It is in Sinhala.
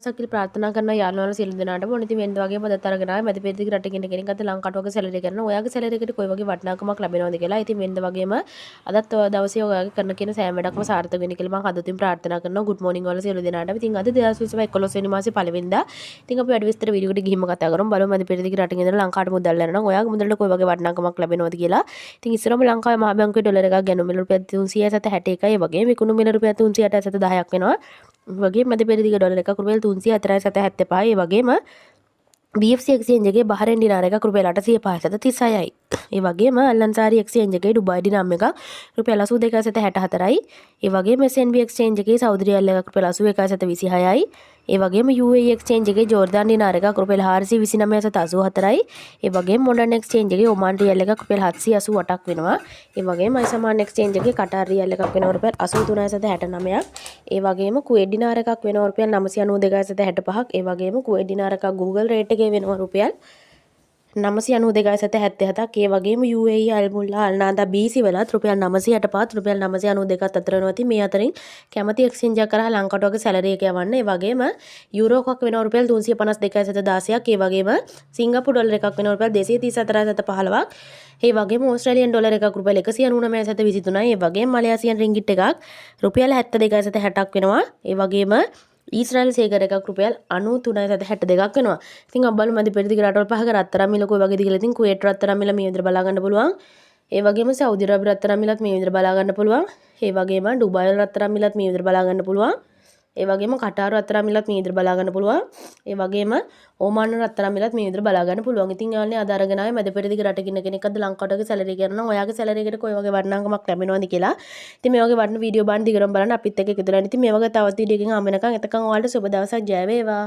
සකිල් ප්‍රාර්ථනා කරන යාළුවන්ලා සියලු දෙනාටම ඕන ඉතින් වෙනද වගේම අදත් අරගෙන ආවේ මැද පෙරදිග රටකින් ඉන්න කෙනෙක් අත ලංකාවට වගේ සැලරි කරන ඔයාගේ සැලරි එකට කොයි වගේ වටිනාකමක් ලැබෙනවද කියලා. ඉතින් වෙනද වගේම අදත් දවසේ ඔයාගේ කරන කියන සෑම වැඩක්ම සාර්ථක වෙන්න කියලා මම අදතින් ප්‍රාර්ථනා කරනවා. good morning වල සියලු දෙනාටම. ඉතින් අද 2021 11 වෙනි මාසේ පළවෙනිදා. ඉතින් අපි වැඩි විස්තර වීඩියෝ එකට ගිහින්ම කතා කරමු. බලමු මැද පෙරදිග රටකින් ඉඳලා ලංකාවට මුදල් යනවා නම් ඔයාගේ මුදලට කොයි වගේ වටිනාකමක් ලැබෙනවද කියලා. ඉතින් ඉස්සරම ලංකාවේ මහ බැංකුවේ ඩොලර් එකක් ගන්න මිල රුපියල් 361යි. ඒ වගේම විකුණු මිල රුපියල් 360.10ක් වෙනවා. වගේ මැද පෙරදිග ඩොලර් එකක් රුපියල් 304.75. ඒ වගේම BFC එක්ස්චේන්ජ් එකේ බහරේන් ඩිනාර එකක් රුපියල් 805.36යි. ඒ වගේම අල්ලන්සාරි එක්ස්චේන්ජ් එකේ ඩුබායි දිනාම් එකක් රුපියල් 82.64යි. ඒ වගේම SNB එක්ස්චේන්ජ් එකේ සෞදි රියල් එකක් රුපියල් 81.26යි. ඒ වගේම UAE එක්ස්චේන්ජ් එකේ ජෝර්දාන් දිනාර එකක් රුපියල් 429.84යි. ඒ වගේම මොඩර්න් එක්ස්චේන්ජ් එකේ ඔමාන් රියල් එකක් රුපියල් 788ක් වෙනවා. ඒ වගේම අයිසමාන් එක්ස්චේන්ජ් එකේ කටාර් රියල් එකක් වෙනවා රුපියල් 83.69ක්. ඒ වගේම කුවේට් දිනාර එකක් වෙනවා රුපියල් 992.65ක්. ඒ වගේම කුවේට් දිනාර එකක් Google රේට් එකේ වෙනවා රුපියල් 992.77ක්. ඒ වගේම UAE අල්මුල්ලා අල්නාදා BC වලත් රුපියල් 900ට පාත් රුපියල් 992ක් අතර වෙනවා. ඉතින් මේ අතරින් කැමති එක්ස්චේන්ජ් එකක් කරා ලංකාවට වගේ සැලරි එක යවන්න. ඒ වගේම යුරෝ එකක් වෙනවා රුපියල් 352.16ක්. ඒ වගේම සිංගප්පූරු ඩොලර් එකක් වෙනවා රුපියල් 234.15ක්. ඒ වගේම ඕස්ට්‍රේලියන් ඩොලර් එකක් රුපියල් 199.23යි. ඒ වගේම මලයාසියන් රින්ගිට් එකක් රුපියල් 72.60ක් වෙනවා. ඒ වගේම ඊශ්‍රායල් සේකර එකක් රුපියල් 93.62ක් වෙනවා. ඉතින් අපි බලමු මැද පෙරදිග රටවල් පහක රත්තරන් මිල කොයි වගේද කියලා. ඉතින් කුවේට් රත්තරන් මිල මේ විදිහට බලා ගන්න පුළුවන්. ඒ වගේම සෞදි අරාබිය රත්තරන් මිලත් මේ විදිහට බලා ගන්න පුළුවන්. ඒ වගේම ඩුබායි රත්තරන් මිලත් මේ විදිහට බලා ගන්න පුළුවන්. ඒ වගේම කටාර් රත්තරන් මිලත් මේ විදිහට බලා ගන්න පුළුවන්. ඒ වගේම ඕමාන් රත්තරන් මිලත් මේ විදිහට බලා ගන්න පුළුවන්. ඉතින් යාළුවනේ අද අරගෙන ආවේ මැද පෙරදිග රටකින් ඉන්න කෙනෙක් අද ලංකාවට වගේ සැලරි කරනවා. ඔයාගේ සැලරි එකට කොයි වගේ වටිනාකමක් ලැබෙනවද කියලා. ඉතින් මේ වගේ වටින වීඩියෝ බලන්න දිගටම බලන්න අපිත් එක්ක එකතු වෙලා. ඉතින් මේ වගේ තවත් වීඩියෝ එකකින් ආව වෙනකන් එතකන් ඔයාලට සුබ දවසක් ජය වේවා.